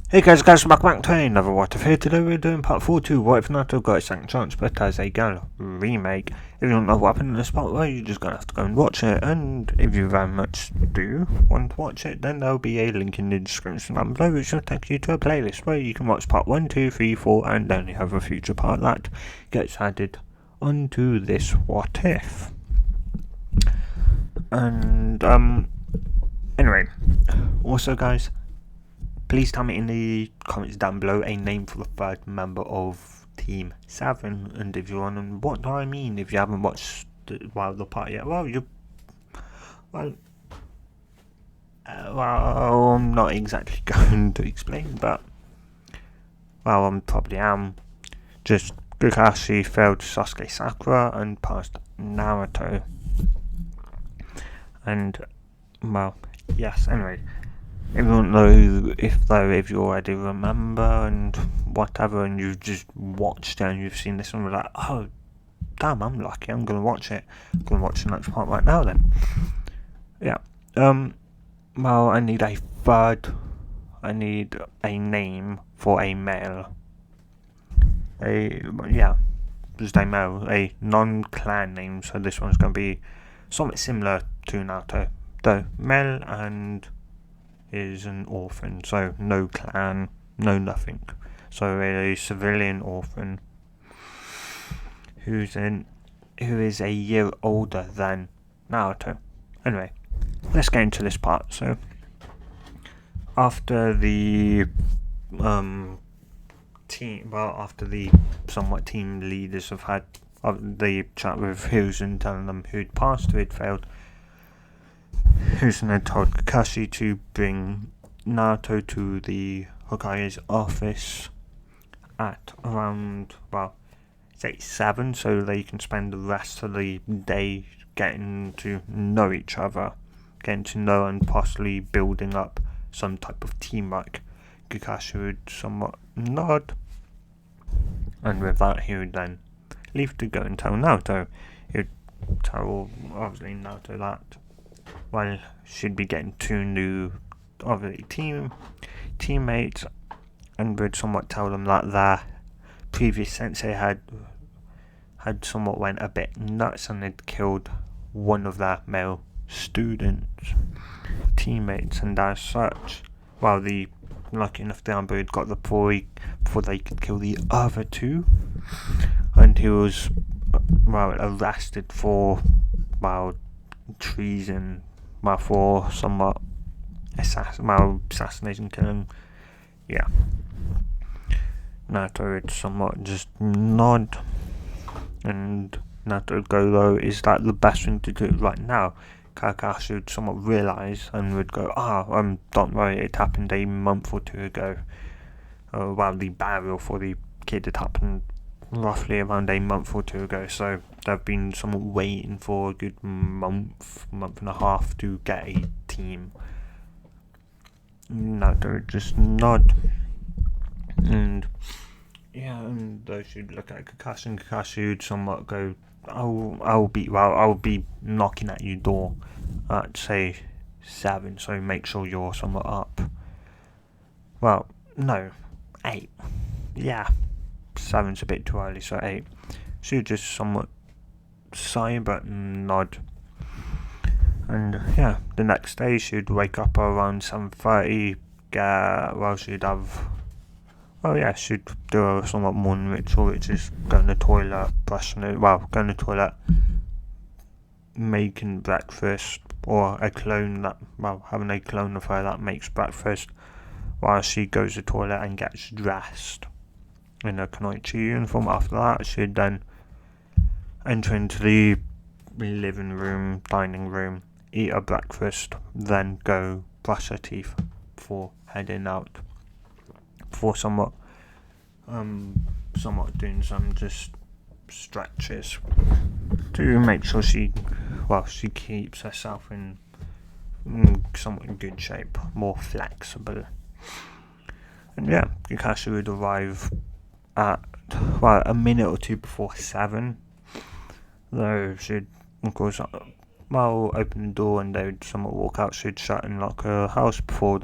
Hey guys, welcome back to another What If. Here today we're doing part 4 to What If Naruto got a second chance, but as a girl remake. If you don't know what happened in this part, well, you're just gonna have to go and watch it, and if you very much do want to watch it, then there'll be a link in the description down below which will take you to a playlist where you can watch part 1, 2, 3, 4, and then you have a future part that gets added onto this What If. And, anyway, also guys, please tell me in the comments down below a name for the third member of Team 7. And if you're on, what do I mean? If you haven't watched the part yet, well, I'm not exactly going to explain, but, well, I probably am. Just Kakashi failed Sasuke Sakura and passed Naruto. And, well, yes, anyway. If you don't know if you already remember and whatever, and you've just watched it and you've seen this and you're like, oh, damn, I'm lucky, I'm going to watch it. I'm going to watch the next part right now then. Yeah. Well, I need a name for a male. Just a male, a non-clan name, so this one's going to be somewhat similar to Naruto. Though, male and is an orphan, so no clan, no nothing. So a civilian orphan who is a year older than Naruto. Anyway, let's get into this part. So after the after the somewhat team leaders have had the chat with Hiruzen telling them who'd passed, who'd failed, Hiruzen had told Kakashi to bring Naruto to the Hokage's office at around, say 7, so they can spend the rest of the day getting to know each other, getting to know and possibly building up some type of teamwork. Kakashi would somewhat nod, and with that he would then leave to go and tell Naruto. He would tell, obviously, Naruto that, well, she'd be getting 2 new, obviously, teammates, and would somewhat tell them that their previous sensei had somewhat went a bit nuts and had killed one of their male teammates, and as such, lucky enough the Amber had got the boy before they could kill the other 2, and he was arrested for treason, for somewhat assassination, killing. Yeah. Naruto would somewhat just nod, and Naruto would go, though, is that the best thing to do right now? Kakashi would somewhat realise and would go, don't worry, it happened a month or 2 ago. The burial for the kid had happened roughly around a month or 2 ago, so they've been somewhat waiting for a good month and a half to get a team. Naruto would just nod, and those should look at Kakashi, and Kakashi would somewhat go, I'll be knocking at your door at say 7, so make sure you're somewhat up. Well, no, 8. Yeah, 7's a bit too early, so 8. She would just somewhat sigh but nod. And the next day she'd wake up around 7:30. She'd do a somewhat morning ritual, which is going to the toilet, going to the toilet, making breakfast, or having a clone of her that makes breakfast while she goes to the toilet and gets dressed in a Kunoichi uniform. After that, she'd then enter into the dining room, eat her breakfast, then go brush her teeth before heading out, before somewhat doing some just stretches to make sure she keeps herself in somewhat good shape, more flexible. And Kakashi would arrive at a minute or 2 before 7, though she'd of course open the door and they would somewhat walk out. She'd shut and lock her house before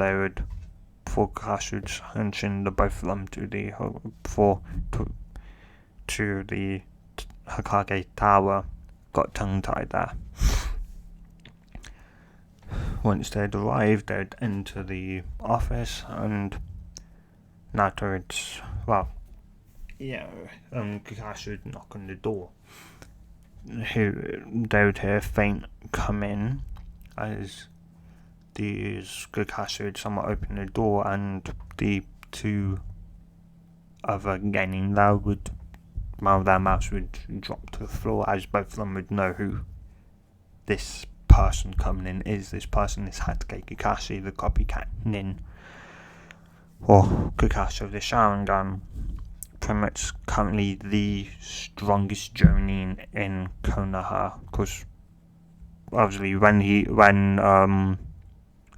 before Kakashi's henshin, the both of them to the Hokage Tower, got tongue-tied there. Once they'd arrived, they'd enter the office, and Naruto would, Kakashi would knock on the door. They would hear faint come in as Kakashi would somewhat open the door, and the two other genin there would, their mouths would drop to the floor, as both of them would know who this person coming in is. This person is Hatake Kakashi, the copycat nin, or Kakashi of the Sharingan, pretty much currently the strongest Jonin in Konoha, because obviously when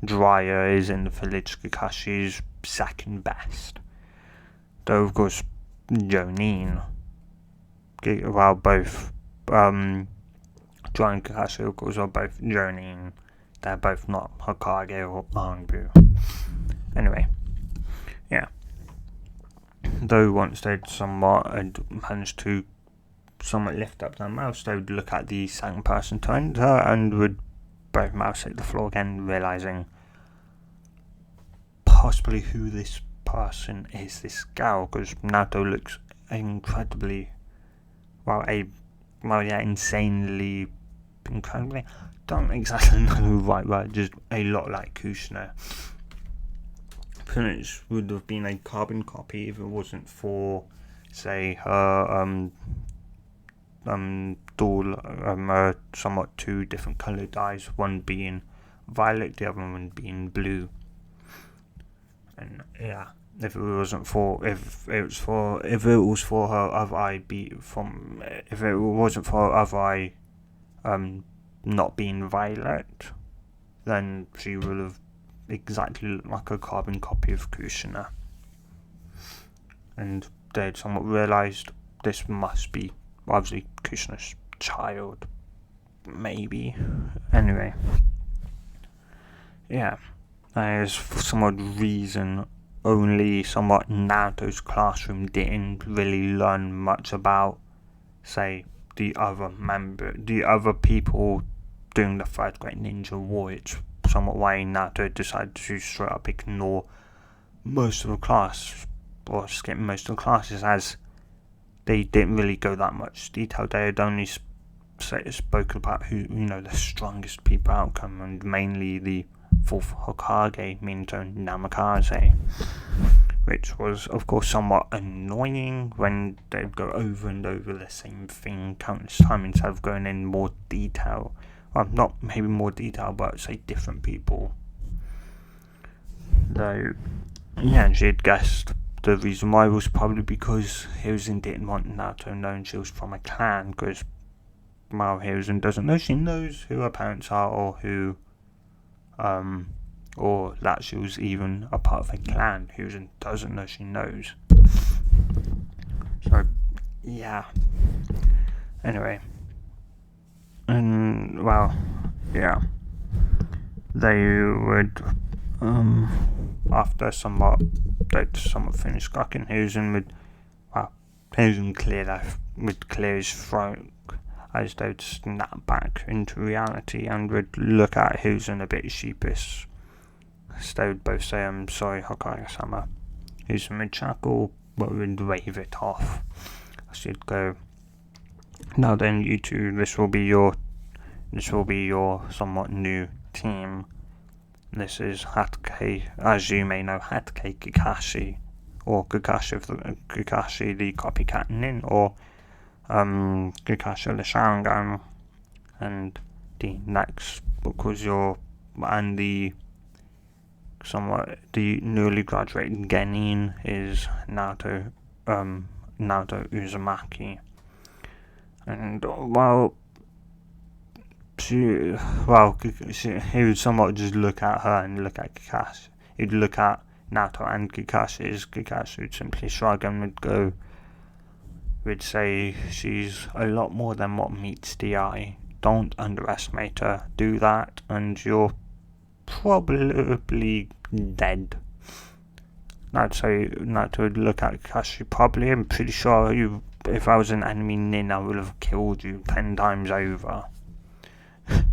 Jiraiya is in the village, Kakashi is second best. Though of course Jonin, while both Jiraiya and Kakashi of course are both Jonin, they're both not Hokage or Anbu. Anyway, yeah. Though once they'd managed to somewhat lift up their mouths, they would look at the second person to enter and would both mouths hit the floor again, realizing possibly who this person is, this gal, because Naruto looks incredibly, insanely, incredibly, don't exactly know the right word, just a lot like Kushina. Pretty much would have been a carbon copy if it wasn't for, say, her somewhat two different coloured dyes, one being violet, the other one being blue. And yeah, if it wasn't for her other eye if it wasn't for her other eye not being violet, then she would have exactly looked like a carbon copy of Kushina. And they'd somewhat realised this must be obviously Kushina's child, maybe. Anyway, yeah, there is for some odd reason only somewhat Naruto's classroom didn't really learn much about, say, the other people doing the third grade ninja war. It's somewhat why Naruto decided to straight up ignore most of the class, or skip most of the classes, as they didn't really go that much detail. They had only spoken about who, the strongest people outcome, and mainly the fourth Hokage, Minato Namikaze, which was of course somewhat annoying when they'd go over and over the same thing countless times instead of going in more detail. Well, not maybe more detail, but say different people. Though, yeah, she had guessed the reason why was probably because Hiruzen didn't want Naruto knowing she was from a clan, because while Hiruzen doesn't know, she knows who her parents are, or or that she was even a part of a clan. Hiruzen doesn't know, she knows. So, yeah. Anyway. And, yeah. They would, after they'd somewhat finished cooking, Hiruzen would clear his throat as they'd snap back into reality and would look at Hiruzen a bit sheepish. So they would both say, "I'm sorry, Hokage-sama." Hiruzen would chuckle, but would wave it off. She'd go, "Now then, you two, this will be your somewhat new team. This is Hatake, as you may know, Hatake Kakashi, or Kakashi the copycat nin, or Kakashi the Sharingan, and the next book was the newly graduated genin is Naruto Uzumaki." And he would somewhat just look at her and look at Kakashi. He'd look at Naruto and Kakashi would simply shrug and would say, "She's a lot more than what meets the eye. Don't underestimate her. Do that and you're probably dead." Naruto would look at Kakashi probably. I'm pretty sure if I was an enemy nin, I would have killed you 10 times over.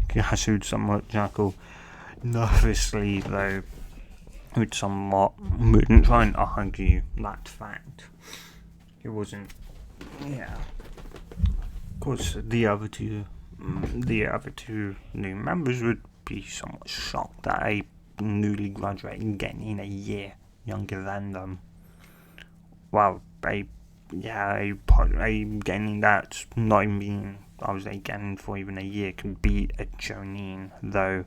Kakashi would somewhat chuckle nervously, though wouldn't try and argue that fact. It wasn't. Yeah. Of course, the other two new members would be somewhat shocked that a newly graduated getting a year younger than them. Well, a getting that's not even being, I was getting for even a year could be a Jonin, though.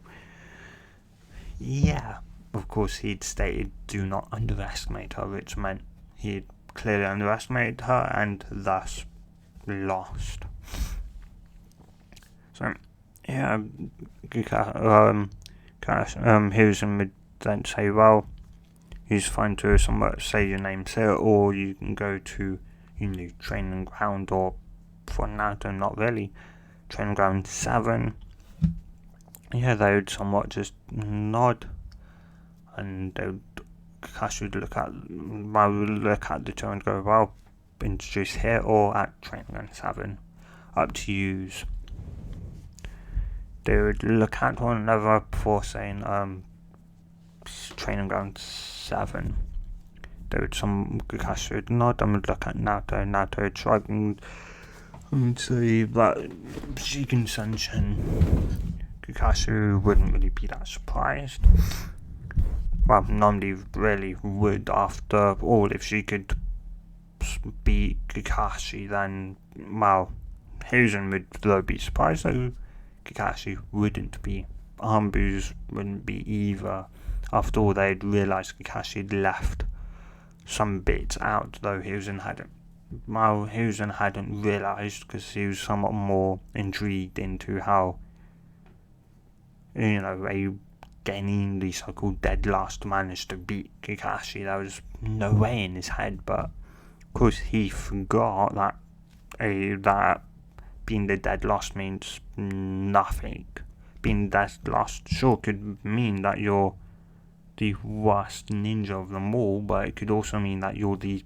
Yeah, of course he'd stated do not underestimate her, which meant he'd clearly underestimated her and thus lost. So, yeah, Hiruzen would then say, well, he's fine to somewhat say your name's here, or you can go to your new training ground, or for Naruto, not really, training ground 7. Yeah, they would somewhat just nod, and Kakashi would look at the two and go, well, introduce here or at training ground 7, up to yous. They would look at one another before saying, training ground 7. Kakashi would nod and would look at Naruto would shrug and say that she can Senshin. Kakashi wouldn't really be that surprised. Well, nobody really would after all. If she could beat Kakashi, then, well, Hiruzen would though be surprised, though Kakashi wouldn't be. Anbu's wouldn't be either. After all, they'd realised Kakashi had left some bits out, though Hiruzen hadn't. Well, Hiruzen hadn't realised because he was somewhat more intrigued into how, getting the so-called dead last managed to beat Kakashi. There was no way in his head, but of course he forgot that that being the dead last means nothing. Being dead last sure could mean that you're the worst ninja of them all, but it could also mean that you're the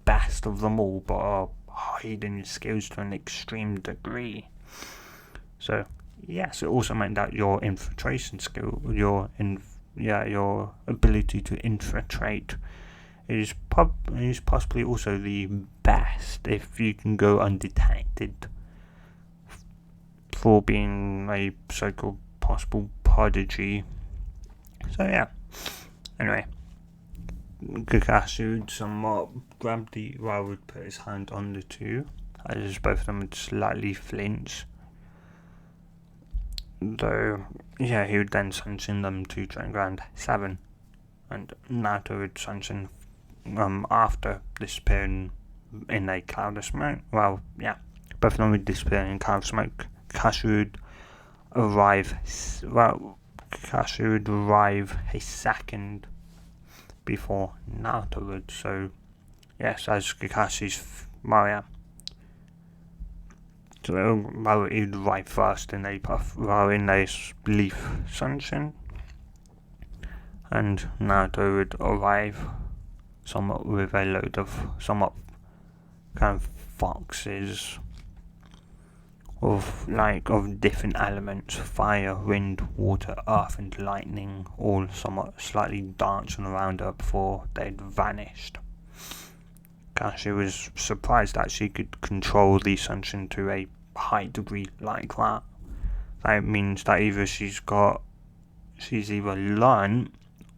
best of them all, but are hiding your skills to an extreme degree. So yes, it also meant that your infiltration skill, your ability to infiltrate is possibly also the best if you can go undetected for being a so-called possible prodigy. So yeah. Anyway, Kakashi would somewhat would put his hand on the two, as both of them would slightly flinch. Though, yeah, he would then sanction them to training ground 7, and Naruto would sanction after disappearing in a cloud of smoke. Well, yeah, both of them would disappear in a cloud of smoke. Kakashi would arrive a second before Naruto would. So, yes, as Kakashi's so he'd arrive first in a leaf sunshine, and Naruto would arrive somewhat with a load of somewhat kind of foxes of different elements: fire, wind, water, earth, and lightning, all somewhat slightly dancing around her before they'd vanished. Kakashi was surprised that she could control the sunshine to a high degree like that. That means that she's either learned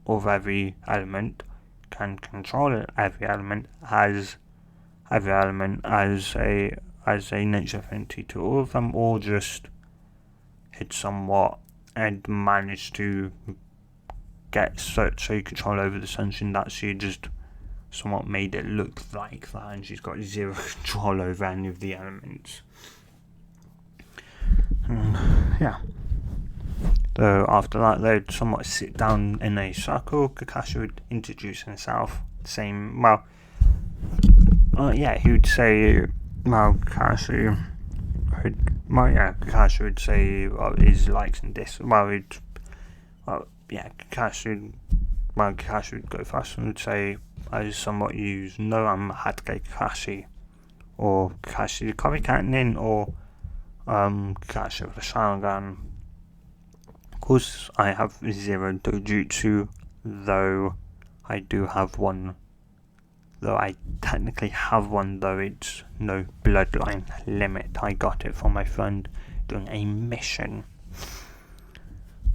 of every element, can control every element, has every element as a nature affinity to all of them, or just had somewhat and managed to get such a control over the sunshine that she just somewhat made it look like that, and she's got zero control over any of the elements. Yeah. So after that, they'd somewhat sit down in a circle. Kakashi would introduce himself. He would say, Kakashi would say his likes and dislikes. Kakashi would go first and would say, I somewhat use Noam Hatke Kashi, or Kashi Karikanin, or Kashi of the Sharingan. Of course, I have 0 dojutsu, though I do have one. Though I technically have one, though it's no bloodline limit. I got it from my friend doing a mission.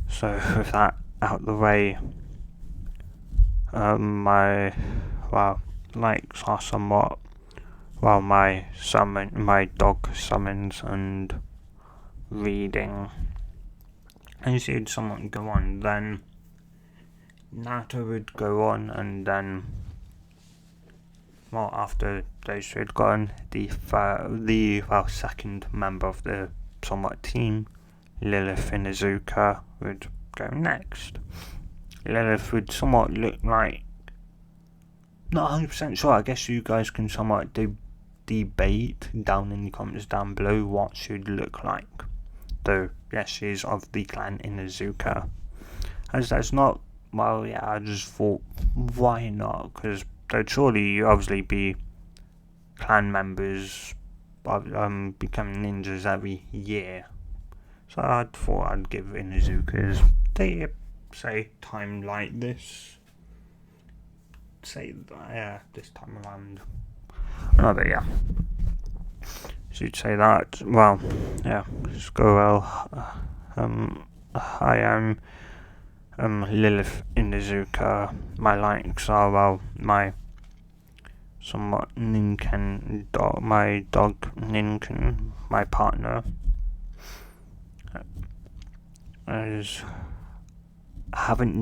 So with that out the way, my likes are somewhat my dog summons and reading. And you see someone go on, then Naruto would go on, and then after those two had gone, the second member of the somewhat team, Lilith Inuzuka, would go next. Lilith would somewhat look like, not 100% sure, I guess you guys can somewhat debate down in the comments down below what she would look like. Though, yes, she is of the clan Inuzuka. As that's not, I just thought, why not? Because there'd surely obviously be clan members becoming ninjas every year. So I thought I'd give Inuzuka's, time like this. This time around. But yeah. Should say that. Let's go I am Lilith Inuzuka. My likes are, my somewhat Ninken dog, my dog Ninken, my partner. I haven't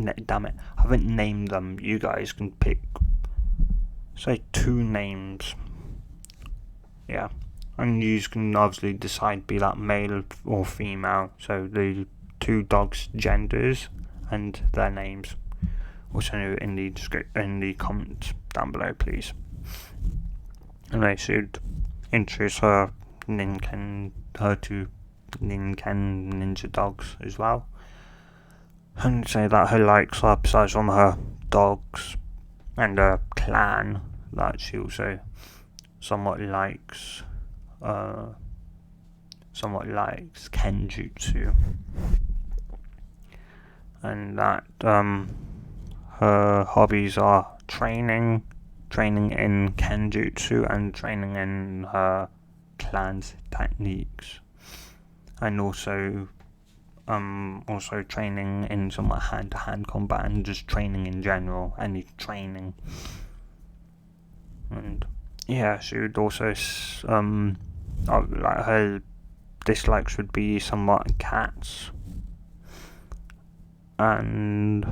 named them. You guys can pick, say, 2 names. Yeah. And you can obviously decide be that male or female. So the 2 dogs' genders and their names. Also in the comments down below, please. And I should introduce her to Ninken ninja dogs as well. And say that her likes are, besides from her dogs and her clan, that she also somewhat likes Kenjutsu, and that her hobbies are training in Kenjutsu and training in her clan's techniques, and also training in somewhat hand-to-hand combat and just training in general, any training. And yeah, she would also her dislikes would be somewhat cats, and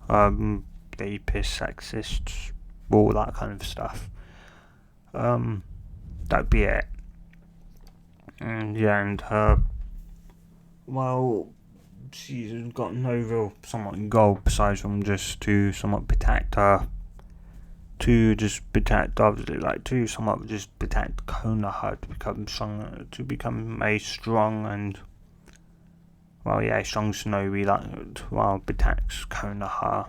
rapists, sexists, all that kind of stuff. That'd be it. And her, she's got no real somewhat goal besides from just to somewhat protect her. To just protect, obviously, to somewhat just protect Konoha to become strong, to become a strong and, strong shinobi that, protects Konoha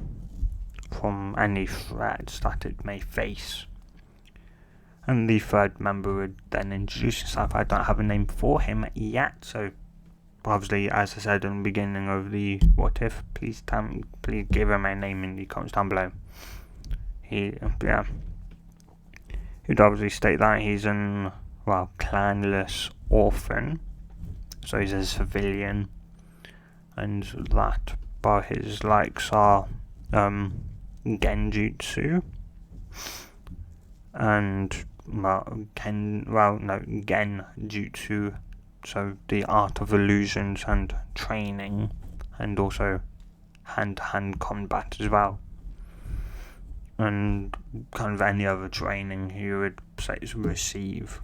from any threats that it may face. And the 3rd member would then introduce himself. I don't have a name for him yet, so obviously, as I said in the beginning of the what if, please give him a name in the comments down below. He'd obviously state that he's an clanless orphan, so he's a civilian, and that his likes are genjutsu and genjutsu, so the art of illusions and training, and also hand-to-hand combat as well. And kind of any other training he would say to receive.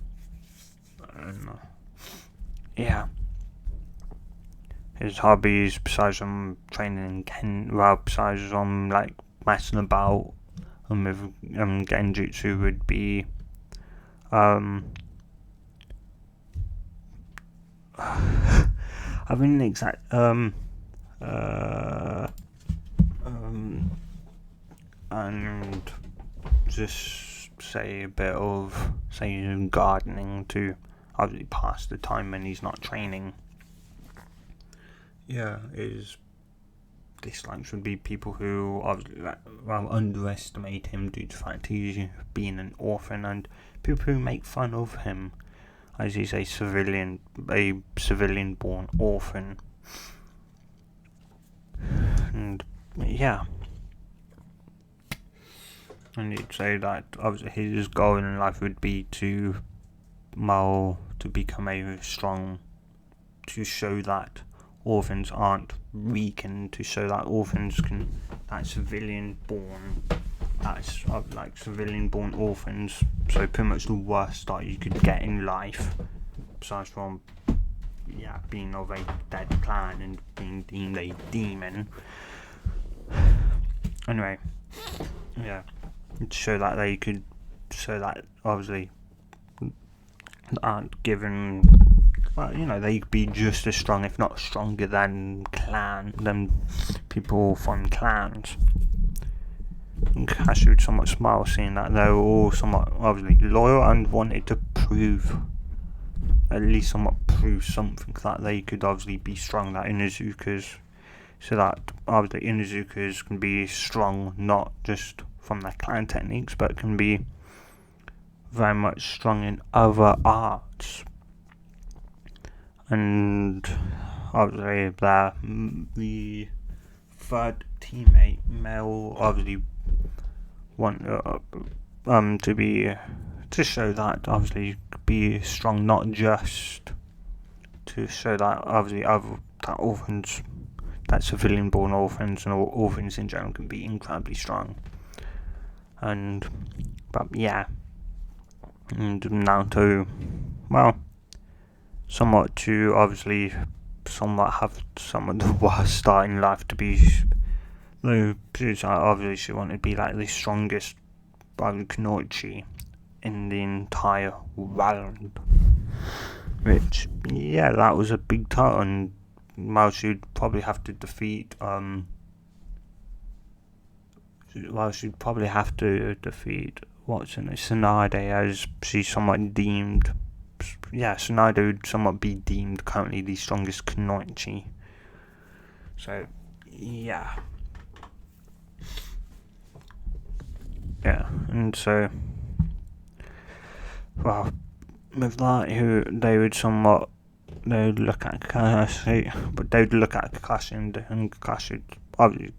His hobbies, besides from training besides from messing about with genjutsu, would be having an exact and just say a bit of gardening to obviously pass the time when he's not training. Yeah, his dislikes would be people who obviously underestimate him due to the fact he's being an orphan, and people who make fun of him as he's a civilian-born orphan. And yeah, and you'd say that obviously his goal in life would be to become a strong, to show that orphans aren't weakened, to show that orphans civilian born orphans, so pretty much the worst that you could get in life, besides from being of a dead clan and being deemed a demon. Anyway, to show that obviously aren't given, they could be just as strong, if not stronger than people from clans. And Kashi would somewhat smile, seeing that they were all somewhat obviously loyal and wanted to at least something that they could obviously be strong, that Inuzukas, so that obviously Inuzukas can be strong not just from their clan techniques, but can be very much strong in other arts. And obviously the third teammate, Mel, obviously want to show that obviously be strong, not just to show that obviously that orphans, that civilian born orphans and orphans in general can be incredibly strong. And Naruto, somewhat have somewhat the worst start in life to be, though obviously she wanted to be like the strongest Kunoichi in the entire world, which that was a big title, and she'd probably have to defeat Tsunade, as she's somewhat deemed. Tsunade would somewhat be deemed currently the strongest Kunoichi. So, and so, with that, they would look at Kakashi, and Kakashi would obviously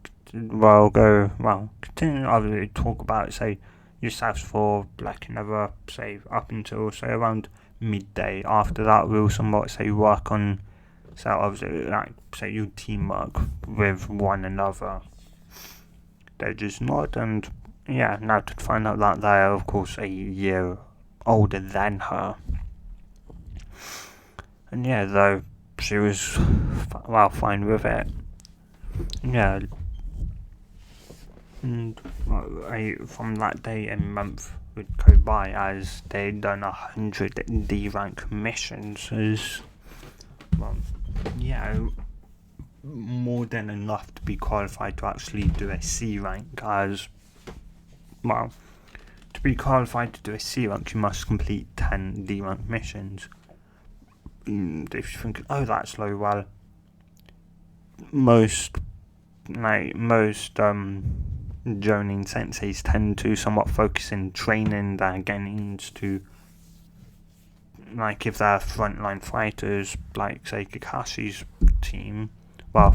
continue obviously talk about, say, yourselves for like another, say, up until, say, around midday. After that, we'll somewhat, say, work on, so obviously, like, say, you teamwork with one another. They just nod, and now to find out that they're, of course, a year older than her. And though she was fine with it. And from that day, a month would go by as they'd done 100 D rank missions, as more than enough to be qualified to actually do a C rank. As to be qualified to do a C rank, you must complete 10 D rank missions. And if you think, that's low, well, most Jonin senseis tend to somewhat focus in training their genins to, like, if they're frontline fighters, like, say, Kakashi's team, or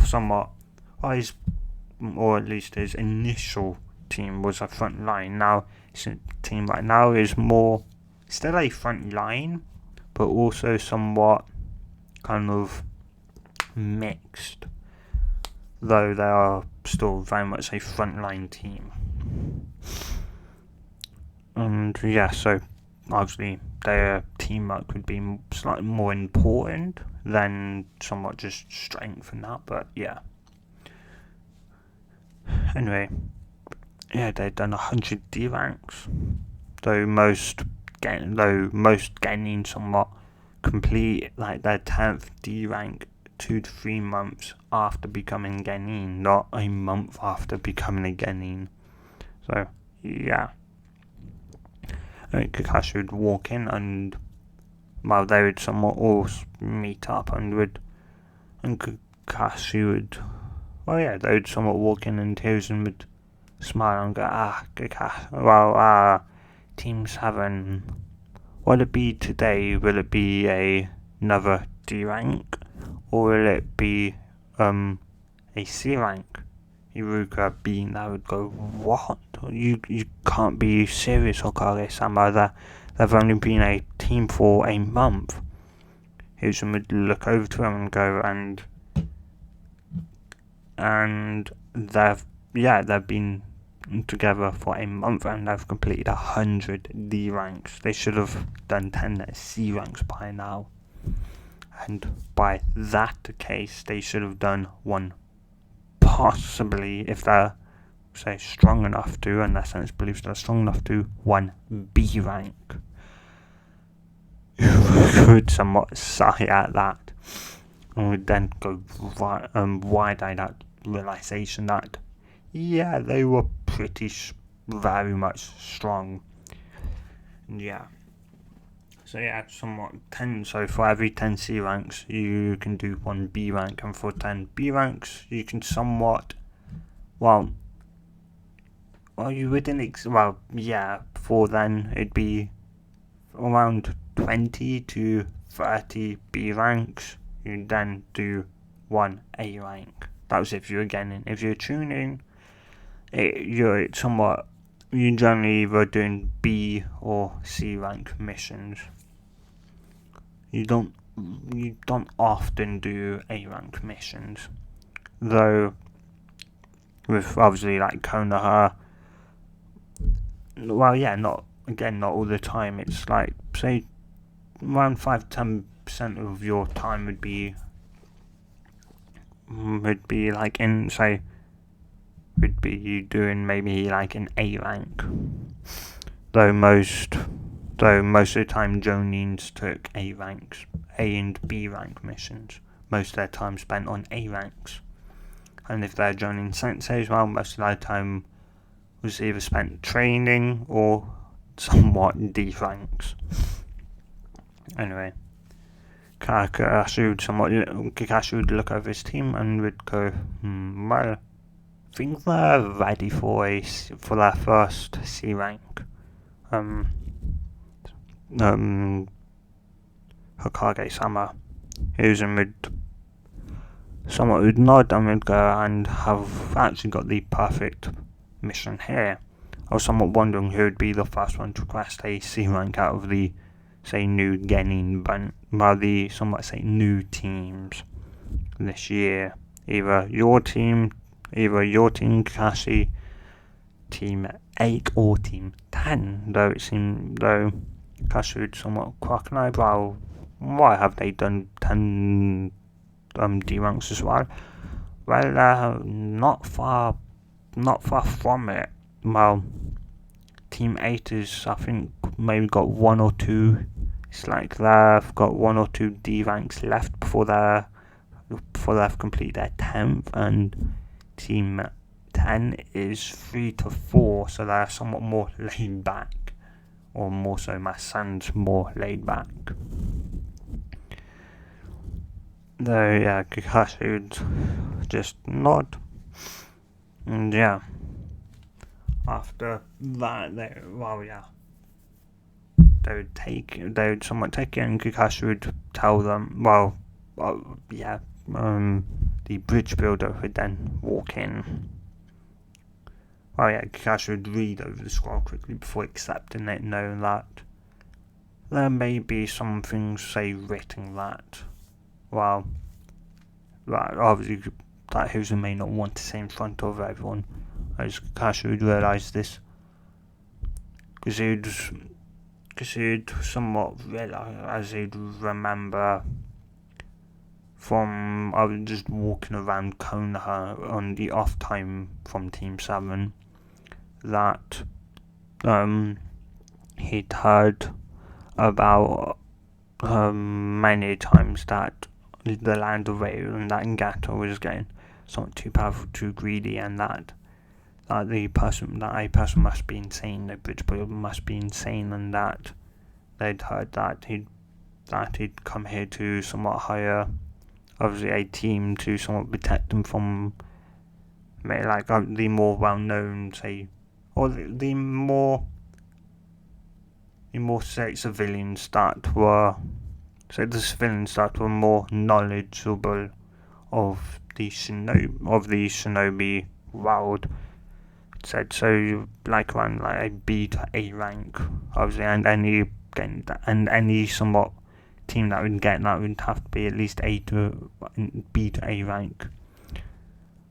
at least his initial team was a front line. Now his team right now is more still a front line, but also somewhat kind of mixed, though they are still very much a frontline team. And so obviously their teamwork would be slightly more important than somewhat just strength and that, but anyway, they've done 100 D ranks, though most getting somewhat complete like their 10th D rank 2 to 3 months after becoming Genin, not a month after becoming a Genin. So Kakashi would walk in and, well, they would somewhat all meet up and Kakashi would, they would somewhat walk in and Hiruzen would smile and go, Kakashi, Team 7, will it be today? Will it be another D rank? Or will it be a C rank? Iruka being that would go, what? You can't be serious, Hokage-sama. They've only been a team for a month. Hiruzen would look over to him and go, and they've been together for a month and they've completed 100 D ranks. They should have done 10 C ranks by now. And by that case, they should have done one, possibly, if they're, say, strong enough to, and their sense believes they're strong enough to, one B rank. Would somewhat sigh at that, and would then go wide-eyed at realization that, they were very much strong. Yeah. So somewhat 10. So for every 10 C ranks, you can do one B rank, and for 10 B ranks, you can somewhat, you wouldn't. For then it'd be around 20 to 30 B ranks. You then do one A rank. That was if you're getting. If you're tuning, you're somewhat. You're generally either doing B or C rank missions. You don't often do A rank missions, though. With obviously like Konoha. Not all the time. It's like, say, around 5-10% of your time would be like in, say, would be you doing maybe like an A rank. Though most of the time Jonins took A ranks, A and B rank missions. Most of their time spent on A ranks. And if they're Jonin senseis, most of their time was either spent training or somewhat D ranks. Anyway, Kakashi would look over his team and would go, I think they're ready for their first C rank. Hokage-sama. Hiruzen would nod and would go and have actually got the perfect mission here. I was somewhat wondering who would be the first one to request a C rank out of the, say, new Genin, the somewhat, say, new teams this year. Either your team Kakashi, Team 8 or Team 10, though Kakashi would somewhat crack an eyebrow. Why have they done 10 D ranks as well? Well, not far from it. Well, Team 8 is, I think, maybe got 1 or 2. It's like they've got 1 or 2 D ranks left before they've completed their 10th, and Team 10 is 3 to 4, so they're somewhat more laid back, or more so my son's more laid back. Though, Kakashi would just nod, and after that, they would somewhat take it, and Kakashi would tell them, the bridge builder would then walk in. Kakashi would read over the scroll quickly before accepting it, knowing that there may be some things, say, written that, obviously, that Hiruzen may not want to say in front of everyone, as Kakashi would realise this, because he'd somewhat realise, as he'd remember from just walking around Konoha on the off time from Team 7, that he'd heard about many times that the land of Ryu and that Gato was getting somewhat too powerful, too greedy, and that that a person must be insane, the bridge builder must be insane, and that they'd heard that he'd come here to somewhat hire, obviously, a team to somewhat protect them from like the more well-known, say, or the more say civilians that were more knowledgeable of the shinobi world. Said so, like around like a B to A rank, obviously, and any somewhat team that would get that would have to be at least B to A rank.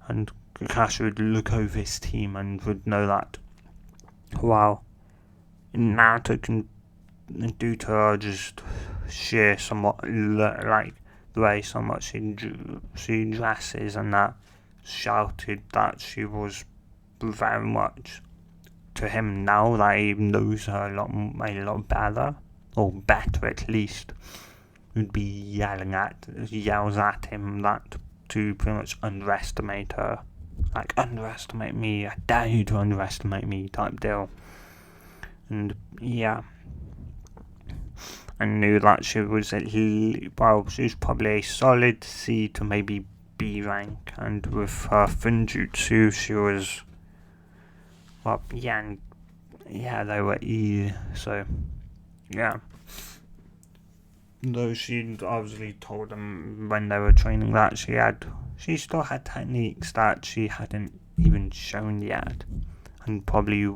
And Kakashi would look over his team and would know that, wow, Naruto can do to her just sheer somewhat like the way so much she dresses, and that shouted that she was very much to him now that he knows her a lot better, or better at least, would be yells at him that to pretty much underestimate her, like underestimate me, I dare you to underestimate me type deal. And yeah, I knew that she was she was probably a solid C to maybe B rank, and with her Funjutsu she was, well, yeah, they were E, so yeah. Though she'd obviously told them when they were training that she still had techniques that she hadn't even shown yet, and probably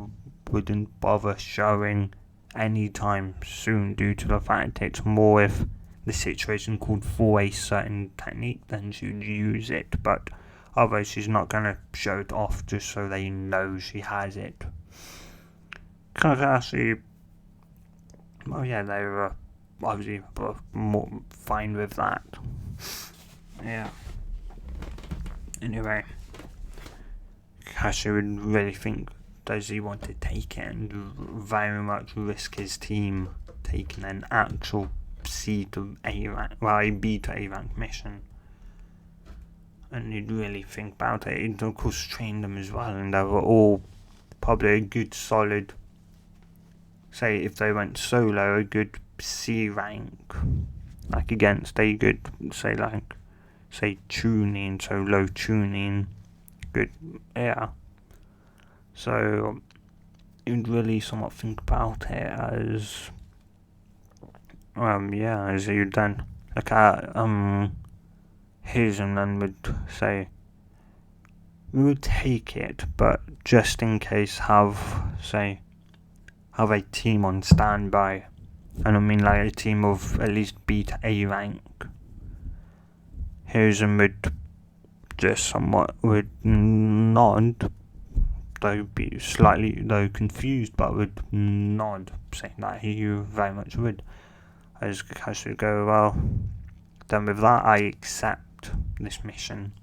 wouldn't bother showing anytime soon, due to the fact it's more if the situation called for a certain technique, then she'd use it, but otherwise she's not going to show it off just so they know she has it. Kakashi, well, yeah, they were obviously more fine with that. Yeah. Anyway, Kakashi would really think, does he want to take it and very much risk his team taking an actual C to A rank, well, a B to A rank mission? And he'd really think about it. He'd of course train them as well, and they were all probably a good solid, say if they went solo, a good C rank, like against a good, say tuning, so low tuning, good, yeah. So you'd really somewhat think about it as, as you'd then look at his, and then would say, we would take it, but just in case have a team on standby. And I mean like a team of at least B to A rank. Hiruzen would just somewhat would nod, though be slightly though confused, but would nod, saying that he very much would. As Kakashi would go, well, then with that I accept this mission.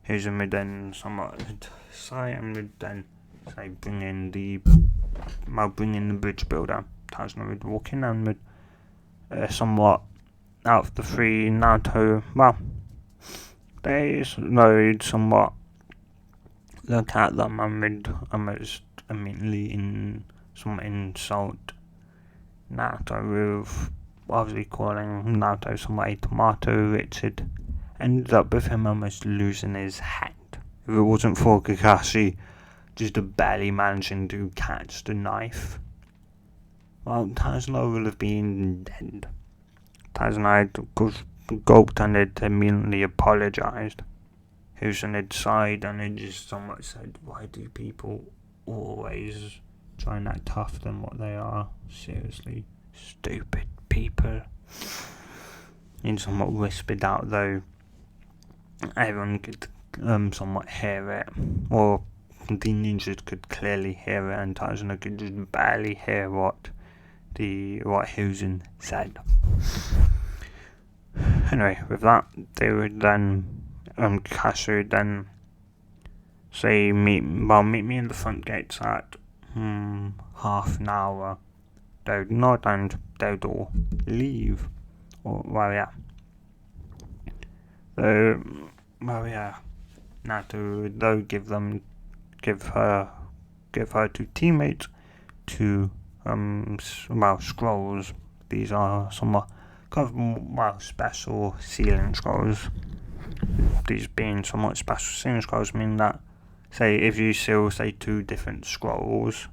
Hiruzen would then somewhat sigh and would then say bring in the bridge builder. Tazuna would walk in and would somewhat out of the three Naruto, well, they'd somewhat look at them and would almost immediately somewhat insult Naruto, with obviously calling Naruto somewhat a tomato, which had ended up with him almost losing his head. If it wasn't for Kakashi just barely managing to catch the knife, well, Tazuna would have been dead. Tazuna had gulped and had immediately apologised. Hiruzen had sighed and had just somewhat said, why do people always try and act tougher than what they are? Seriously, stupid people. He somewhat whispered out, though everyone could somewhat hear it, or the ninjas could clearly hear it, and Tazuna could just barely hear what Hiruzen said. Anyway, with that, they would then Kakashi would then say meet me in the front gates at half an hour. They would nod and they would all leave. Naruto would though give them give her to teammates to scrolls. These are somewhat kind of special sealing scrolls. These being somewhat special sealing scrolls mean that, say, if you seal, say, 2 different scrolls,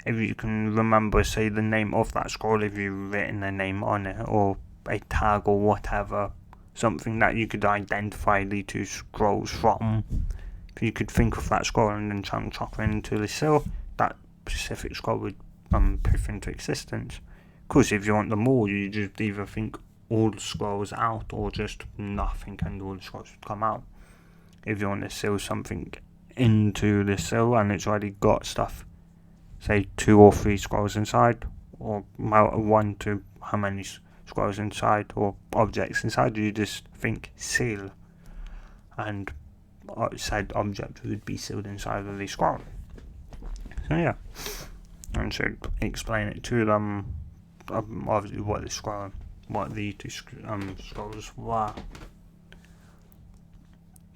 if you can remember, say, the name of that scroll, if you've written a name on it, or a tag or whatever, something that you could identify the 2 scrolls from, if you could think of that scroll and then channel chakra into the seal, that specific scroll would poof into existence. Of course, if you want them all, you just either think all the scrolls out or just nothing and all the scrolls would come out. If you want to seal something into the seal and it's already got stuff, say 2 or 3 scrolls inside, or 1 to how many scrolls inside or objects inside, you just think seal, and said object would be sealed inside of the scroll. So yeah, and should explain it to them, obviously what the 2 scrolls were.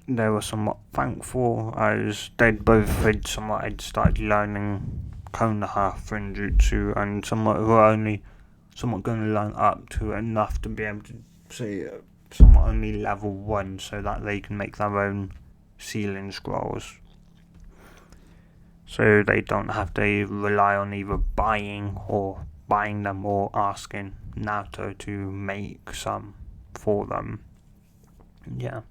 They were somewhat thankful as they'd both had started learning Konoha Frinjutsu, and somewhat were only somewhat going to learn up to enough to be able to say somewhat only level 1, so that they can make their own sealing scrolls. So they don't have to rely on either buying them or asking Naruto to make some for them. Yeah.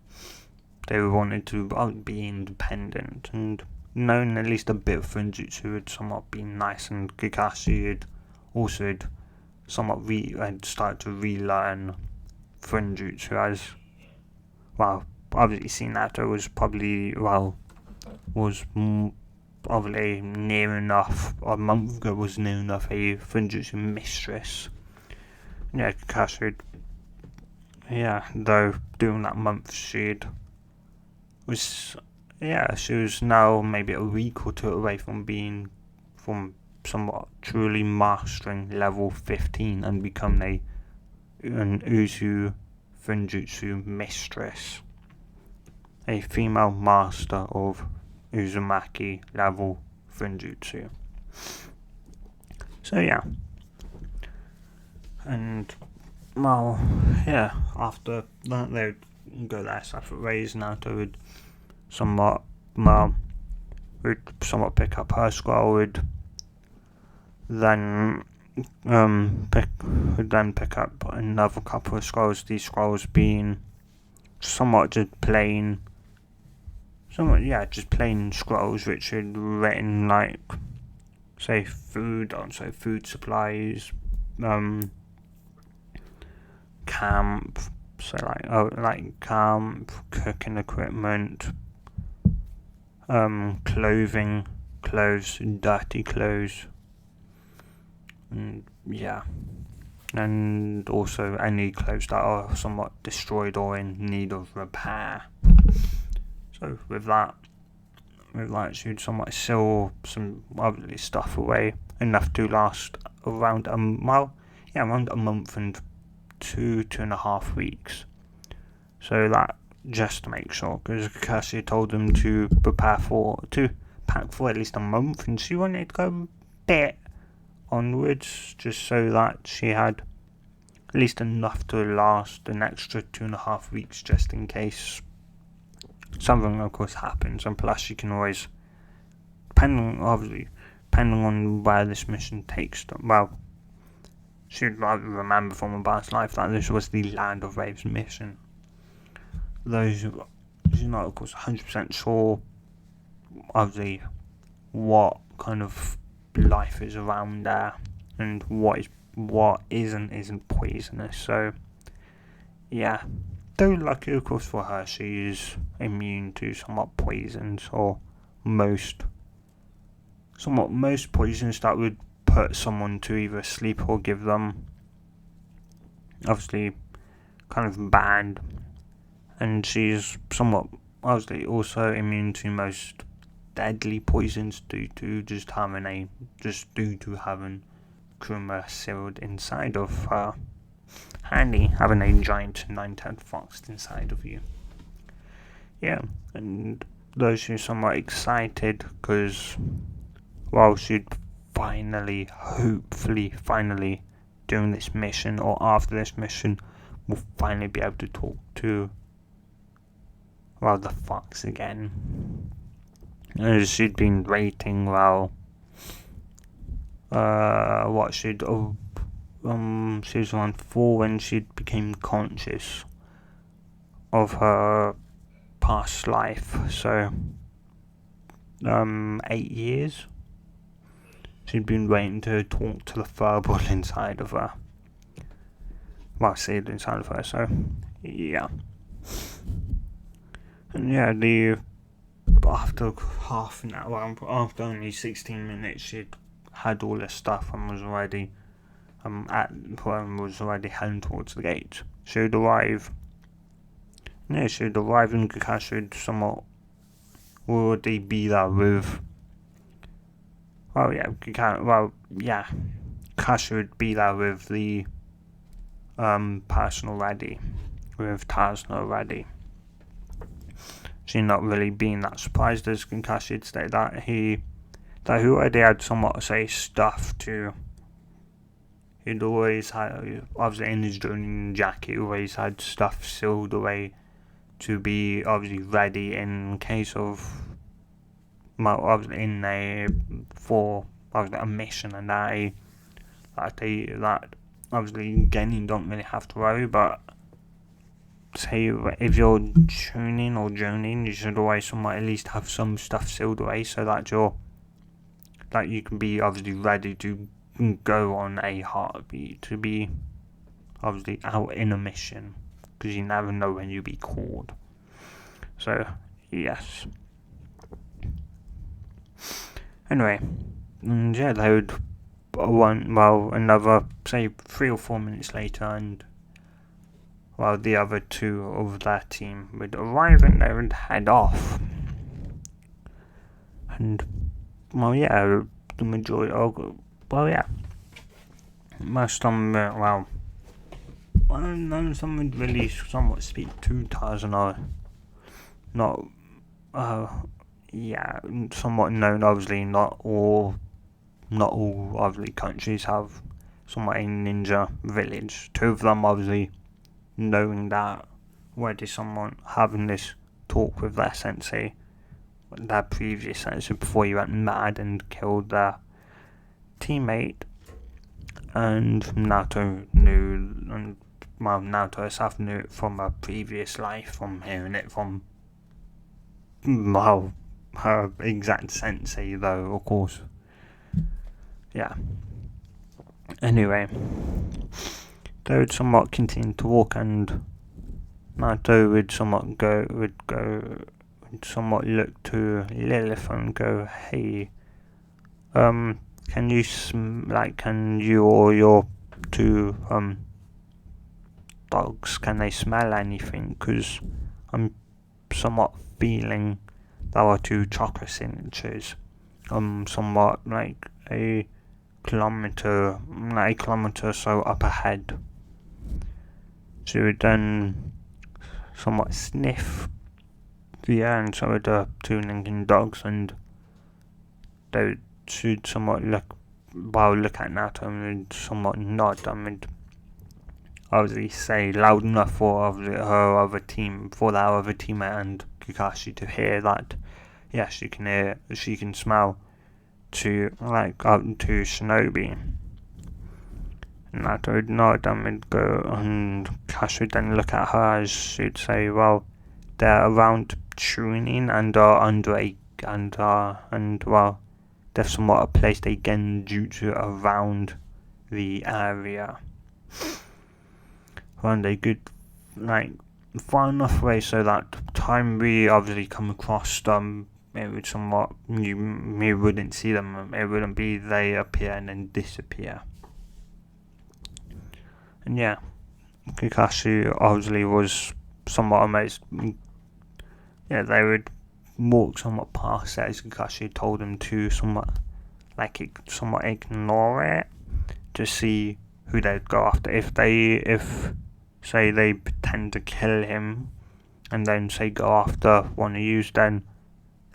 They wanted to be independent, and knowing at least a bit of Frinjutsu would somewhat be nice, and Kakashi had also somewhat started to relearn Frinjutsu as well. Obviously Naruto was probably probably near enough, a month ago was near enough a Frinjutsu mistress. Yeah, Kakashi, though during that month she was now maybe a week or 2 away from somewhat truly mastering level 15 and become an Uzu Frinjutsu mistress, a female master of Uzumaki level Frinjutsu. So yeah, and after that they would go their separate ways. Naruto would somewhat pick up her scroll, would then pick up another couple of scrolls. These scrolls being somewhat just plain scrolls which had written like, say, food supplies, camp, so like camp, cooking equipment, clothes, dirty clothes, and also any clothes that are somewhat destroyed or in need of repair. So with that she'd somewhat seal some obviously stuff away, enough to last around a month and 2.5 weeks. So that just to make sure, because Kakashi told them to pack for at least a month, and she wanted to go a bit onwards, just so that she had at least enough to last an extra 2.5 weeks, just in case something of course happens. And plus she can always, depending on where this mission takes them, she'd remember from her past life that this was the Land of Waves mission. Though she's not of course 100% sure of what kind of life is around there, and what isn't poisonous. So yeah, though lucky of course for her, she is immune to somewhat poisons, or most poisons that would put someone to either sleep or give them obviously kind of bad. And she's somewhat obviously also immune to most deadly poisons due to having Kuruma sealed inside of her. Handy having a giant 9-10 fox inside of you. Yeah, and though she was somewhat excited because, well, she'd finally, hopefully, finally, doing this mission or after this mission, will finally be able to talk to, well, the fox again. As she'd been waiting, well, she was around 4 when she became conscious of her past life, so 8 years she'd been waiting to talk to the furball inside of her, well, sealed inside of her, so yeah. And yeah, after half an hour, after only 16 minutes, she'd had all this stuff and was already heading towards the gate. She'd arrive. Yeah, she'd arrive and Kakashi would somewhat already be there with. Kakashi would be there with the person already, with Tazna already. She not really being that surprised as Kakashi had stated that he already had somewhat stuff to. He'd always had, obviously in his journey jacket, he always had stuff sealed away to be obviously ready in case of, well, obviously for a mission and that obviously Genin don't really have to worry, but say if you're tuning or journeying, you should always at least have some stuff sealed away so that you can be obviously ready to go on a heartbeat, to be obviously out in a mission, because you never know when you'll be called. So yes. Anyway, yeah, they would another 3 or 4 minutes later, and the other 2 of their team would arrive and they would head off. And the majority most of them, none of them would really somewhat speak to Tarzan, or not, somewhat known. Obviously, not all obviously countries have somewhat a ninja village. 2 of them obviously knowing that already, someone having this talk with their sensei, their previous sensei, before he went mad and killed their teammate. And Naruto knew, and Naruto herself knew it from her previous life, from hearing it from her exact sensei, though, of course. Yeah. Anyway, they would somewhat continue to walk, and Naruto would somewhat look to Lilith and go, "Hey, can you or your 2 dogs, can they smell anything? Because I'm somewhat feeling there are 2 chakra signatures, somewhat like a kilometer or so up ahead." She would then somewhat sniff the air, and so would the 2 Lincoln dogs, and they should somewhat look at Naruto and somewhat nod and would obviously say loud enough for their other teammate and Kakashi to hear that, yes, she can smell to Shinobi. Naruto would nod and would go, and Kakashi would then look at her as she'd say, well, they're around Chunin and are under they've somewhat placed a genjutsu around the area. And they could far enough away so that time we obviously come across them, it would somewhat, you wouldn't see them. It wouldn't be they appear and then disappear. And yeah, Kakashi obviously was somewhat amazed. Yeah, they would walk somewhat past it as Kakashi told them to somewhat ignore it, to see who they'd go after. If they pretend to kill him and then go after one of you, then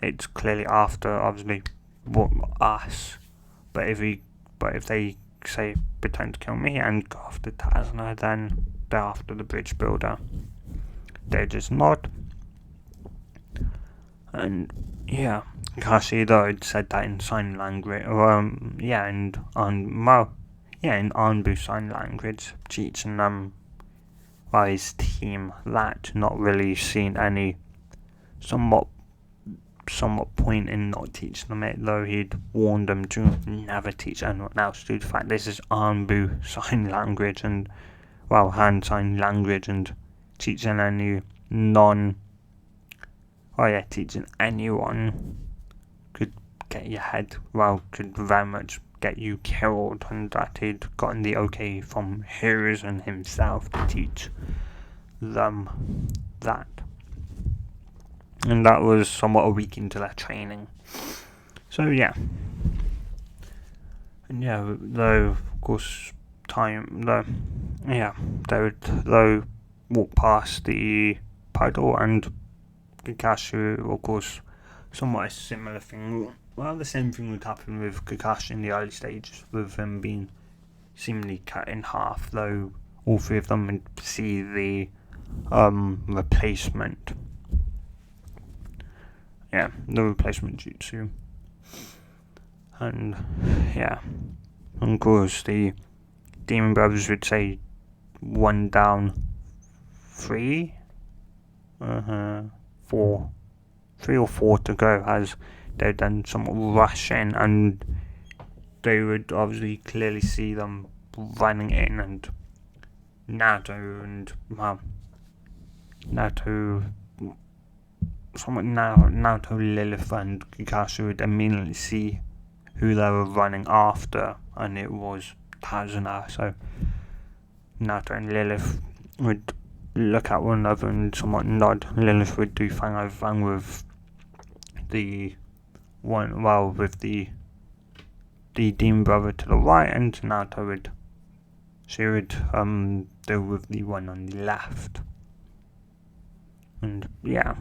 it's clearly after, obviously, what us. But if they say pretend to kill me and go after Tazna, then they're after the bridge builder. They're just not. And yeah, Kakashi though had said that in sign language, in Anbu sign language, teaching them his team that, not really seen any somewhat point in not teaching them it, though he'd warned them to never teach anyone else due to the fact this is Anbu sign language and hand sign language, and teaching teaching anyone could get your head, could very much get you killed, and that he'd gotten the okay from Hiruzen himself to teach them that. And that was somewhat a week into their training. So yeah. And yeah, though, of course, they would walk past the puddle, and Kakashi, of course, somewhat a similar thing. Well, the same thing would happen with Kakashi in the early stages, with him being seemingly cut in half, though all three of them would see the replacement. Yeah, the replacement jutsu. And yeah, and of course the Demon Brothers would say 1 down, 3, 4, 3 or 4 to go, as they'd then somewhat rush in, and they would obviously clearly see them running in, and Naruto, Lilith and Kakashi would immediately see who they were running after, and it was Tazuna. So Naruto and Lilith would look at one another and somewhat nod. Lilith would do fang over fang with the demon brother to the right, and Naruto would deal with the one on the left. And yeah,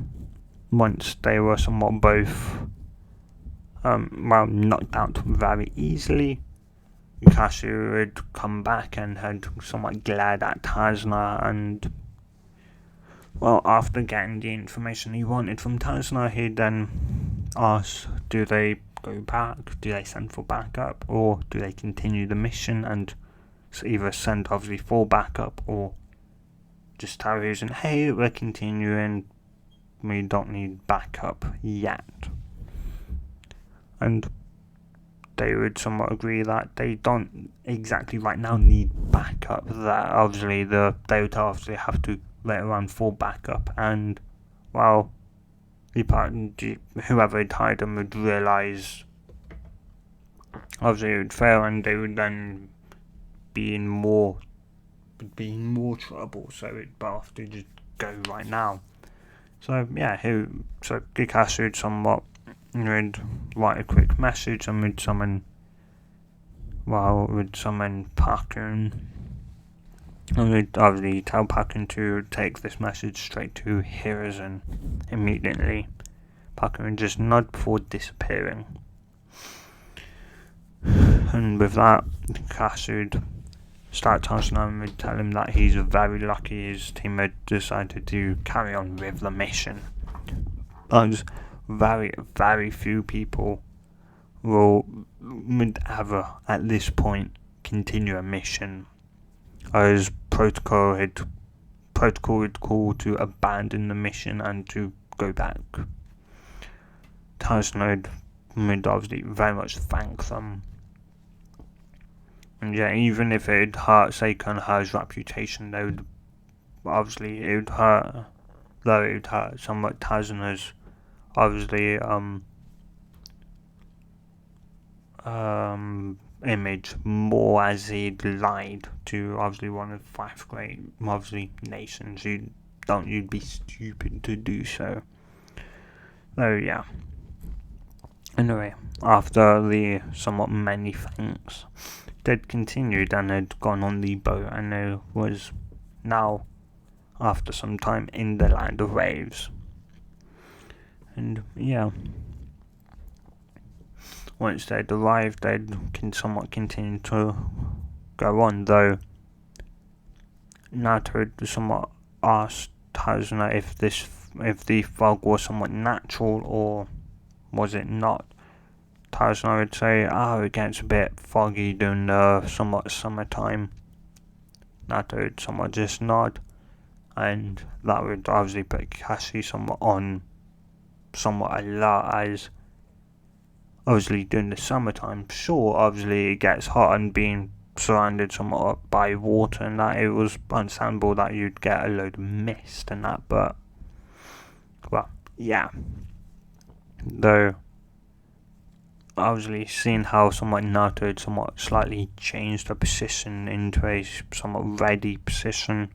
once they were somewhat both knocked out very easily, Kakashi would come back and had somewhat glared at Tazuna, and after getting the information he wanted from Tazuna, he then asked, do they go back, do they send for backup, or do they continue the mission and either send obviously for backup, or just tell Hiruzen, hey, we're continuing, we don't need backup yet. And they would somewhat agree that they don't exactly right now need backup, that obviously they would obviously have to later on for backup, and whoever had hired them would realise obviously it would fail, and they would then be in more trouble, so it'd have to just go right now. So yeah, so Kakashi would somewhat write a quick message, and would summon Pakun, and would obviously tell Pakun to take this message straight to Hiruzen immediately. Pakun would just nod before disappearing. And with that, Kakashi would start touching him and would tell him that he's very lucky his team had decided to carry on with the mission. As very, very few people would ever, at this point, continue a mission, as protocol would call to abandon the mission and to go back. Tazuna would obviously very much thank them. And yeah, even if it would hurt Seiko and her's reputation, they would obviously, it would hurt somewhat Tazuna's obviously image more, as he'd lied to obviously one of the 5 great obviously nations. You'd be stupid to do so. So yeah. Anyway, after the somewhat many thanks, they'd continued and had gone on the boat, and it was now after some time in the land of waves. And yeah, once they'd arrived, they'd somewhat continue to go on, though Naruto had somewhat asked Hazuna if the fog was somewhat natural or was it not. Hazuna would say, it gets a bit foggy during the somewhat summertime. Naruto would somewhat just nod, and that would obviously put Kakashi somewhat alert, as obviously during the summertime, sure, obviously it gets hot, and being surrounded somewhat by water and that, it was understandable that you'd get a load of mist and that, but well, yeah. Though obviously seeing how somewhat Naruto had somewhat slightly changed the position into a somewhat ready position,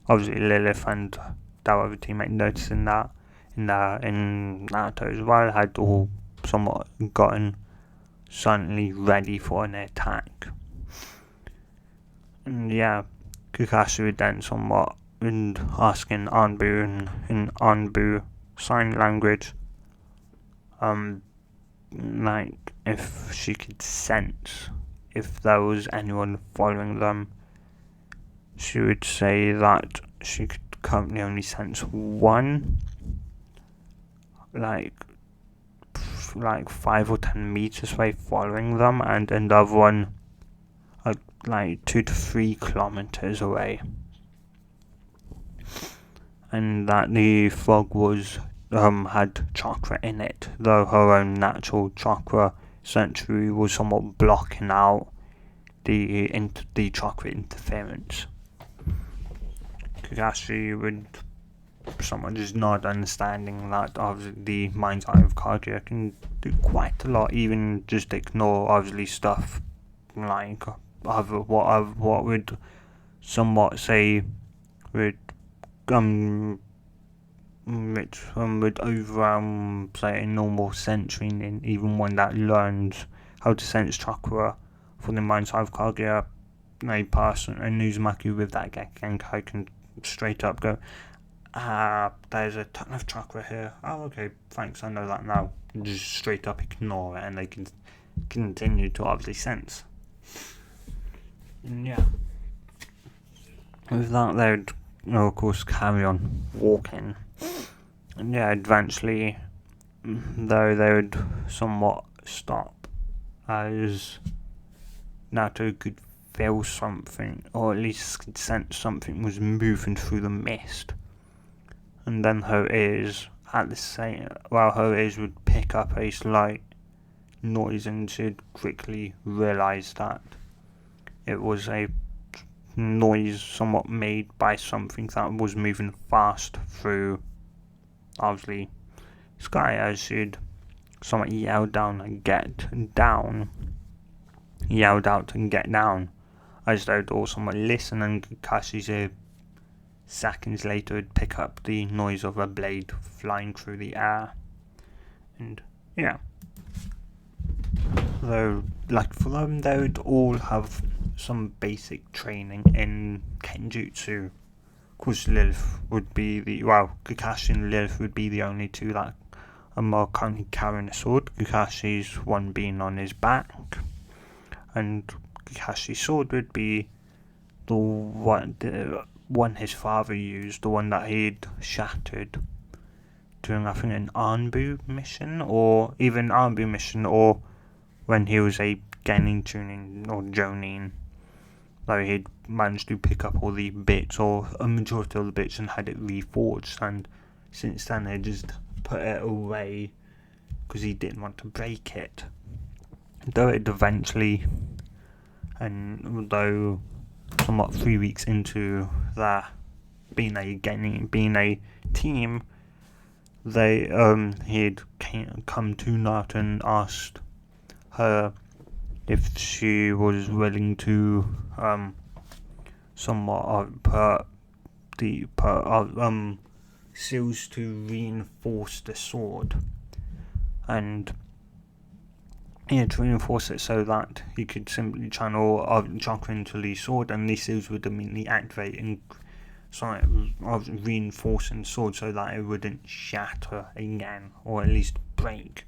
obviously Lilith and that other teammate noticing that in Naruto as well, had all somewhat gotten silently ready for an attack. And yeah, Kakashi would then somewhat asking Anbu in Anbu sign language, like if she could sense if there was anyone following them. She would say that she could currently only sense one, like 5 or 10 meters away following them, and another one like 2 to 3 kilometers away, and that the frog was had chakra in it, though her own natural chakra century was somewhat blocking out the chakra interference. Kakashi would somewhat just nod, understanding that obviously the mind's eye of Kaguya can do quite a lot, even just ignore obviously stuff like what would somewhat say would which would overwhelm say a normal sensory, and even one that learns how to sense chakra for the mind's eye of Kaguya. A person, a Uzumaki with that Genkai can straight up go, there's a ton of chakra here. Oh, okay, thanks, I know that now. Just straight up ignore it, and they can continue to obviously sense. And yeah, with that, they would, of course, carry on walking. And yeah, eventually, though, they would somewhat stop, as Naruto could feel something, or at least could sense something was moving through the mist. And then her ears would pick up a slight noise, and she'd quickly realise that it was a noise somewhat made by something that was moving fast through obviously sky, as she'd somewhat yelled out and get down, as they'd all somewhat listen, and Kakashi's ear seconds later would pick up the noise of a blade flying through the air. And yeah, though like for them, they would all have some basic training in Kenjutsu. Of course, Kakashi and Lilith would be the only two that are currently carrying a sword. Kakashi's one being on his back, and Kakashi's sword would be the one his father used, the one that he'd shattered during, I think, an Anbu mission, or when he was a Genin Chunin or Jonin. Though he'd managed to pick up all the bits, or a majority of the bits, and had it reforged, and since then they just put it away because he didn't want to break it. Though it eventually, and though somewhat 3 weeks into that being a team, they he'd come to Naruto and asked her if she was willing to somewhat put seals to reinforce the sword, and to reinforce it so that he could simply channel chakra into the sword, and the seals would immediately activate and reinforcing the sword so that it wouldn't shatter again, or at least break.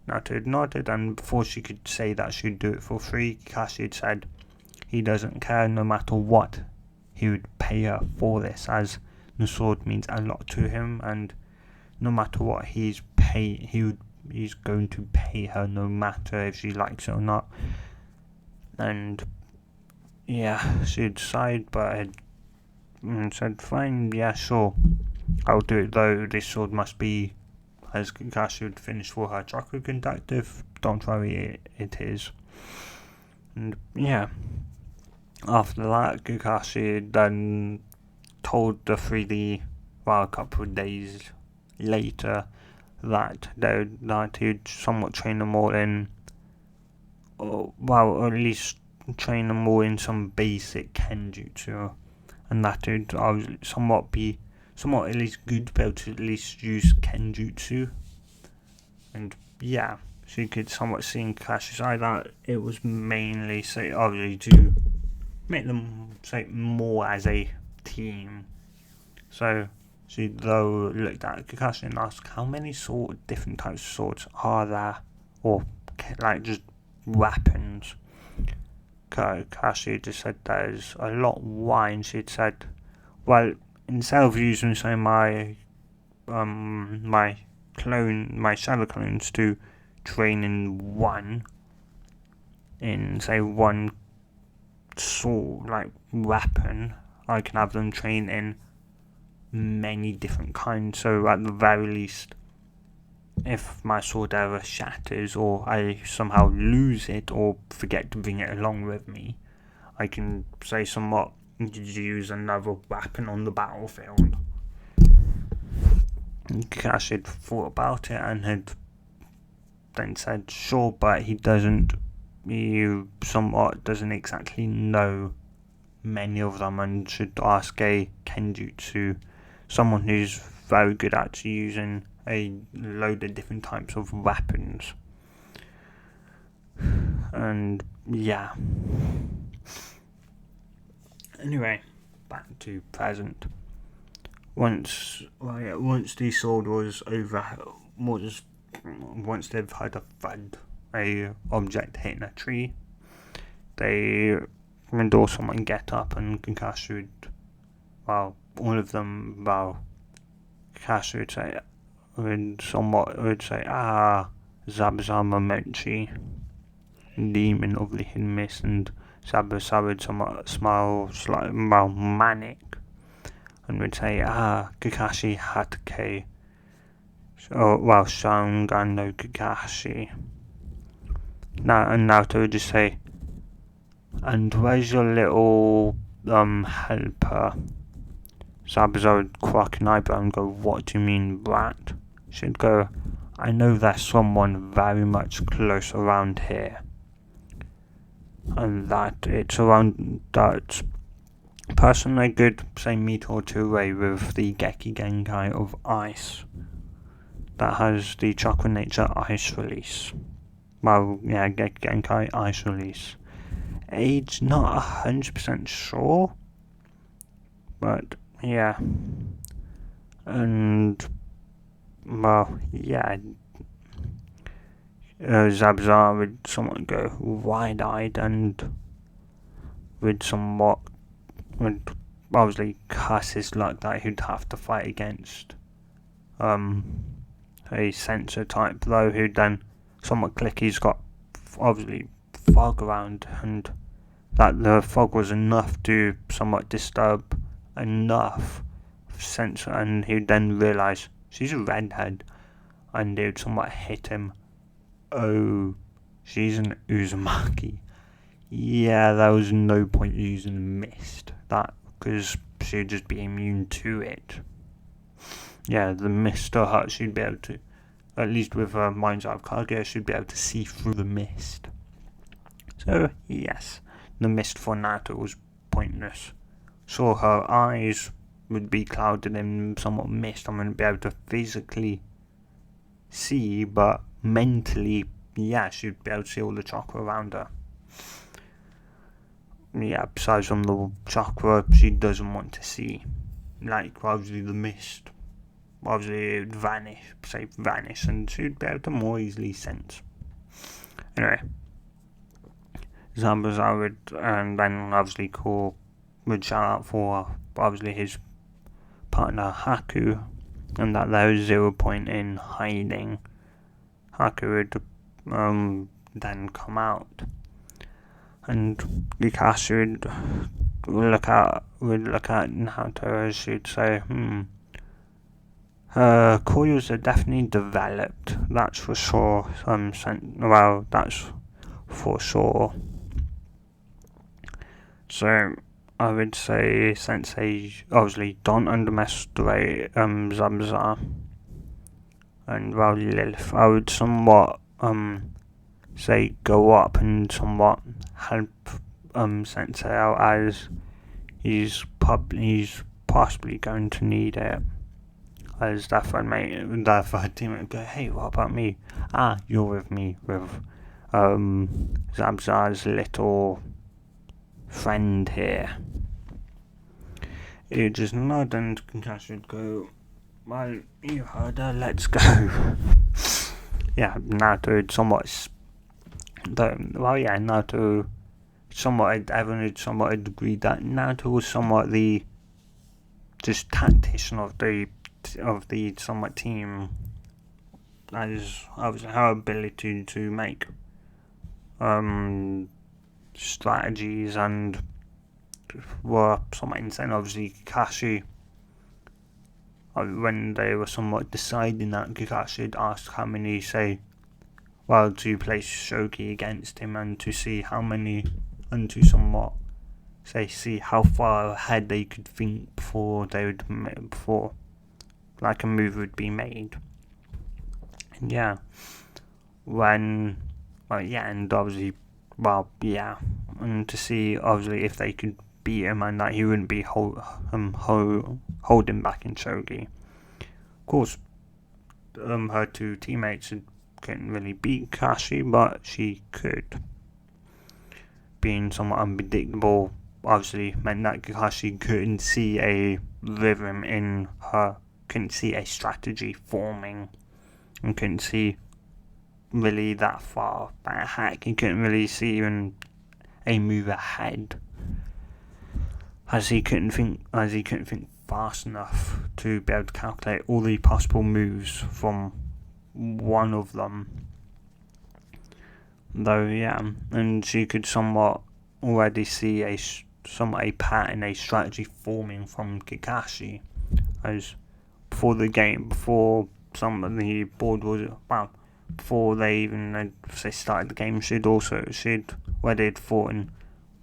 Naruto had nodded, and before she could say that she'd do it for free, Kakashi had said he doesn't care no matter what. He would pay her for this, as the sword means a lot to him, and no matter what, he's going to pay her no matter if she likes it or not. And yeah, she decided, but had said, fine, yeah, sure, I'll do it, though this sword must be, as Kakashi would finish for her, chakra conductive. Don't worry, it is. And yeah, after that, Kakashi then told the 3D, well, a couple of days later, that he'd somewhat train them all in, well, at least train them all in some basic kenjutsu, and that would somewhat at least good to be able to at least use kenjutsu. And yeah, so you could somewhat see in Kakashi's eye that it was mainly, say, obviously to make them, say, more as a team. So she though looked at Kakashi and asked, how many different types of swords are there, or like just weapons? Kakashi just said there's a lot. Why? And she'd said, well, instead of using, say, my shadow clones to train in one sword, like weapon, I can have them train in many different kinds. So at the very least, if my sword ever shatters or I somehow lose it or forget to bring it along with me, I can say somewhat use another weapon on the battlefield. Kakashi had thought about it and had then said sure, but he somewhat doesn't exactly know many of them, and should ask a kenjutsu, someone who's very good at using a load of different types of weapons. And yeah, anyway, back to present. Once the sword was over, once they've had a thud, a object hitting a tree, they would all someone get up, and Kakashi would, well, all of them, well, Kakashi would say, Zabazama Menchi, demon of the hidden mist, and Zabazama would somewhat smile, slightly, well, manic, and would say, Kakashi Hatake, Sharingan no Kakashi. And Naruto would just say, and where's your little helper? Zabuza would crack an eyebrow and go, what do you mean, brat? She'd go, I know there's someone very much close around here, and that it's around that person I could, say, meet or two away with the Geki Genkai of Ice that has the chakra nature Ice Release. Well, yeah, Geki Genkai Ice Release. Age, not 100% sure, but yeah. And well, yeah, Zabzar would somewhat go wide-eyed and would obviously cuss his luck that he'd have to fight against a sensor type, though, who'd then somewhat click. He's got obviously fog around, and that the fog was enough to somewhat disturb enough sensor, and he'd then realise she's a redhead, and it would somewhat hit him. Oh, she's an Uzumaki. Yeah, there was no point using mist, that, because she'd just be immune to it. Yeah, the mist to her, she'd be able to, at least with her mind's eye of Kaguya, she'd be able to see through the mist. So, yes, the mist for Naruto was pointless. So her eyes would be clouded in somewhat mist. I wouldn't be able to physically see, but mentally, yeah, she'd be able to see all the chakra around her. Yeah, besides from the chakra, she doesn't want to see. Like, obviously, the mist obviously it would vanish, and she'd be able to more easily sense. Anyway, Zabuza would, and then obviously Core would shout out for obviously his partner Haku, and that there was 0 point in hiding. Haku would then come out, and Kakashi would look at Naruto as she'd say, her coils are definitely developed, that's for sure. That's for sure. So I would say Sensei, obviously don't underestimate Zabuza and Lilith. I would somewhat say go up and somewhat help Sensei out, as he's possibly going to need it. As that third teammate would go, hey, what about me? You're with me, with Zabuza's little friend here. He'd just nod and Kakashi would go, well, you heard her, let's go. Yeah, Naruto would somewhat, Naruto everyone would somewhat agree that Naruto was somewhat the just tactician of the somewhat team, as obviously her ability to make strategies and were somewhat insane. Obviously Kakashi, when they were somewhat deciding that, Kakashi had asked how many to place Shoki against him and to see how many, and to somewhat see how far ahead they could think before like a move would be made. And and obviously, and to see obviously if they could beat him and that he wouldn't be holding back in Shogi. Of course, her two teammates couldn't really beat Kakashi, but she could. Being somewhat unpredictable obviously meant that Kakashi couldn't see a rhythm in her, couldn't see a strategy forming, and couldn't see really that far back. He couldn't really see even a move ahead, as he couldn't think fast enough to be able to calculate all the possible moves from one of them. Though, and she could somewhat already see a pattern, a strategy forming from Kakashi, as before some of the board was before they even started the game, she'd already thought in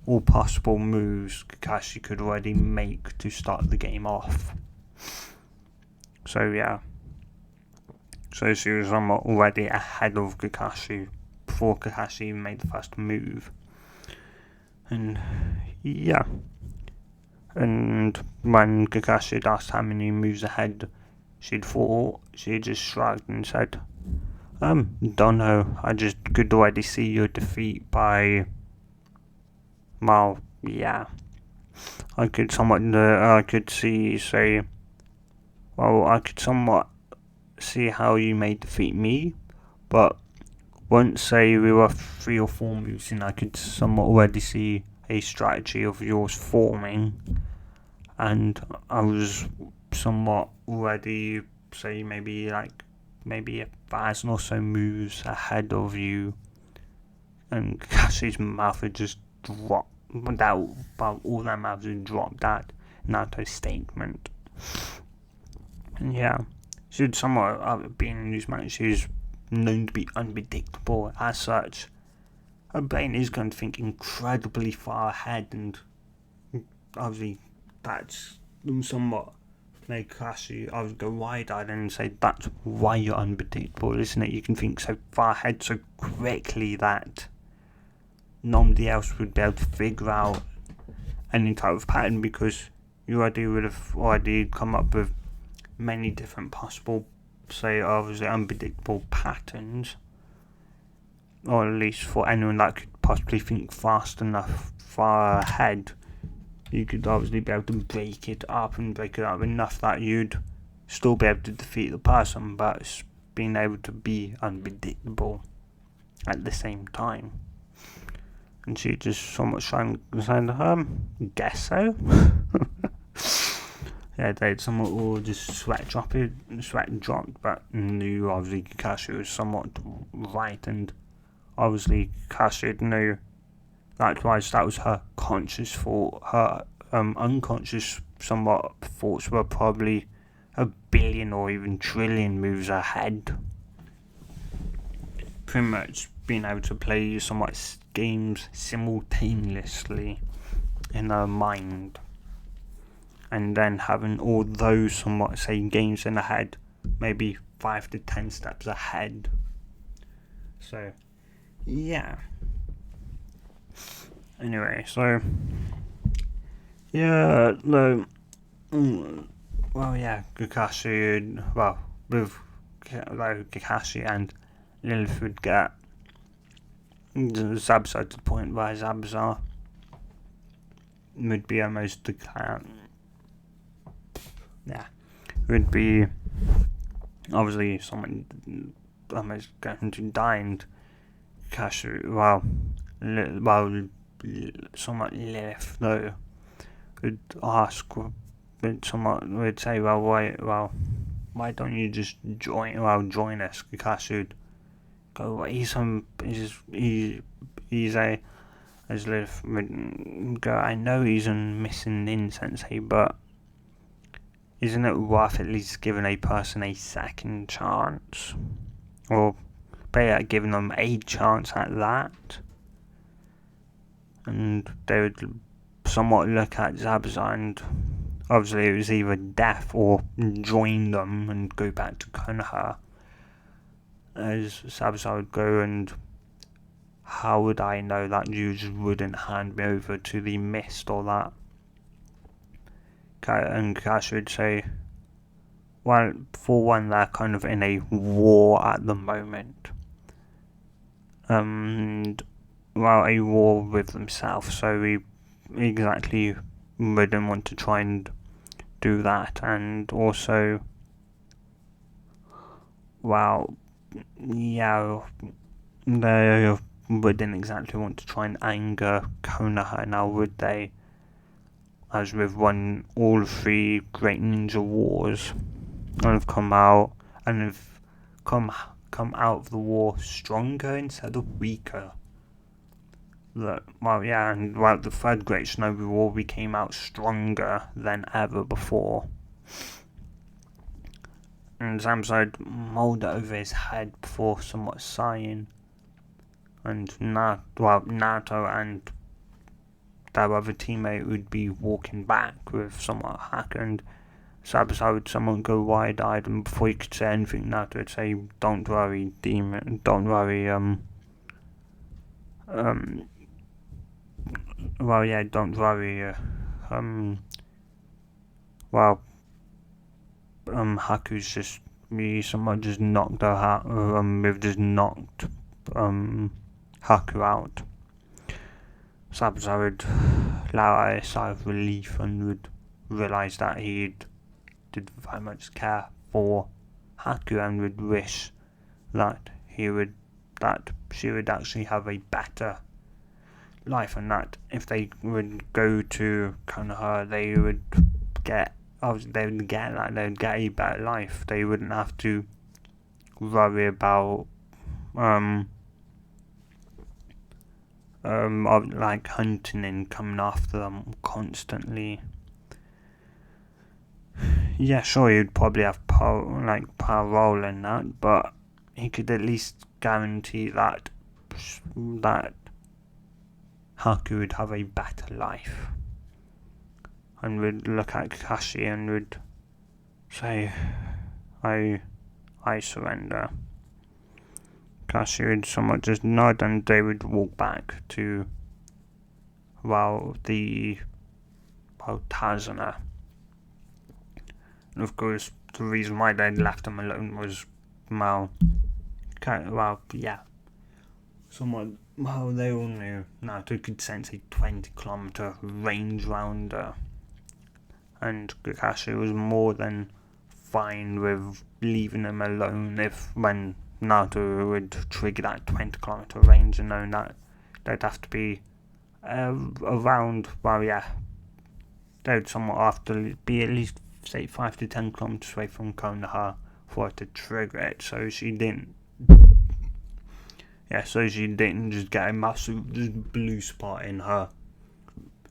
all possible moves Kakashi could already make to start the game off. So she was somewhat already ahead of Kakashi before Kakashi even made the first move. And when Kakashi had asked how many moves ahead she'd thought, she just shrugged and said, don't know, I just could already see your defeat by, I could somewhat see how you may defeat me, but once say we were 3 or 4 moves in, I could somewhat already see a strategy of yours forming, and I was somewhat already say maybe 1,000 or so moves ahead of you. And Kakashi's mouth had just dropped. All their mouths had dropped at Naruto's statement. And she would somewhat being in news match. She was known to be unpredictable. As such, her brain is going to think incredibly far ahead, and obviously that's somewhat make Kakashi go wide-eyed and say, that's why you're unpredictable, isn't it? You can think so far ahead so quickly that nobody else would be able to figure out any type of pattern, because you would have already come up with many different possible, obviously unpredictable patterns, or at least for anyone that could possibly think fast enough far ahead. You could obviously be able to break it up enough that you'd still be able to defeat the person, but it's being able to be unpredictable at the same time. And she just somewhat saying, guess so. Yeah, they'd somewhat all just sweat dropped, but knew obviously Kakashi was somewhat right, and obviously Kakashi knew likewise that was her conscious thought. Her unconscious somewhat thoughts were probably a billion or even trillion moves ahead. Pretty much being able to play somewhat games simultaneously in her mind, and then having all those somewhat same games in her head, maybe 5 to 10 steps ahead. So, yeah. Anyway, so yeah, no. Well, yeah, Kakashi. Well, with Kakashi and Lilith would get Zabzar to the point where Zabzar would be almost declared. Yeah, would be obviously someone almost going to die, and Kakashi. Somewhat Lilith though would ask, but somewhat would say, why don't you just join us? Kakashi would go, he's a, as Lilith would go, I know he's a missing insensei, but isn't it worth at least giving a person a second chance? Or better, giving them a chance at that? And they would somewhat look at Zabzar, and obviously it was either death or join them and go back to Konoha. As Zabzar would go, and how would I know that you just wouldn't hand me over to the mist or that? And Kakashi would say, well, for one, they're kind of in a war at the moment. A war with themselves, so we exactly wouldn't want to try and do that. And also, they wouldn't exactly want to try and anger Konoha now, would they? As we've won all 3 great ninja wars and have come out of the war stronger instead of weaker. The 3rd Great Shinobi War, we came out stronger than ever before. And Zamside mulled it over his head before somewhat sighing. And Naruto and their other teammate would be walking back with somewhat hacker, and Sabasai would someone go wide-eyed, and before he could say anything, Naruto would say, don't worry, demon, don't worry, don't worry, Haku's just, someone just knocked her out, we've just knocked, Haku out. Sabasai would allow a sigh of relief and would realise that he did very much care for Haku, and would wish that she would actually have a better life, and that if they would go to Konoha, they would get a better life. They wouldn't have to worry about hunting and coming after them constantly. Yeah, sure, he'd probably have parole in that, but he could at least guarantee that Haku would have a better life, and would look at Kakashi and would say, I surrender. Kakashi would somewhat just nod, and they would walk back to Tazuna. And of course, the reason why they left him alone was, they all knew Naruto could sense a 20-kilometer range rounder, and Kakashi was more than fine with leaving them alone if when Naruto would trigger that 20-kilometer range and knowing that they'd have to be around, well, yeah, they'd somewhat have to be at least, say, 5 to 10 kilometers away from Konoha for it to trigger it, so she didn't. Yeah, so she didn't just get a massive blue spot in her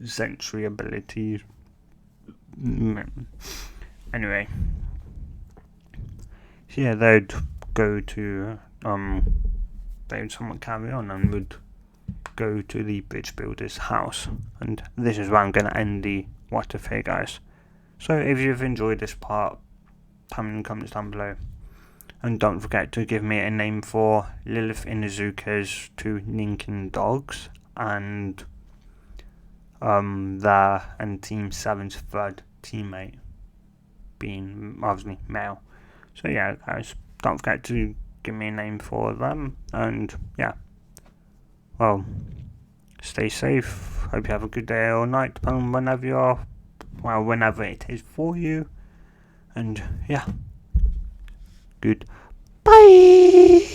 sensory abilities. Anyway, so yeah, they'd go to they would somewhat carry on and would go to the bridge builder's house, and this is where I'm going to end the what if here, guys. So if you've enjoyed this part, tell me in the comments down below, and don't forget to give me a name for Lilith Inuzuka's two Ninkin dogs, and and Team 7's third teammate being obviously male. So yeah, guys, don't forget to give me a name for them, and yeah, well, stay safe. Hope you have a good day or night, depending on whenever you're, well, whenever it is for you, and yeah, good. Bye!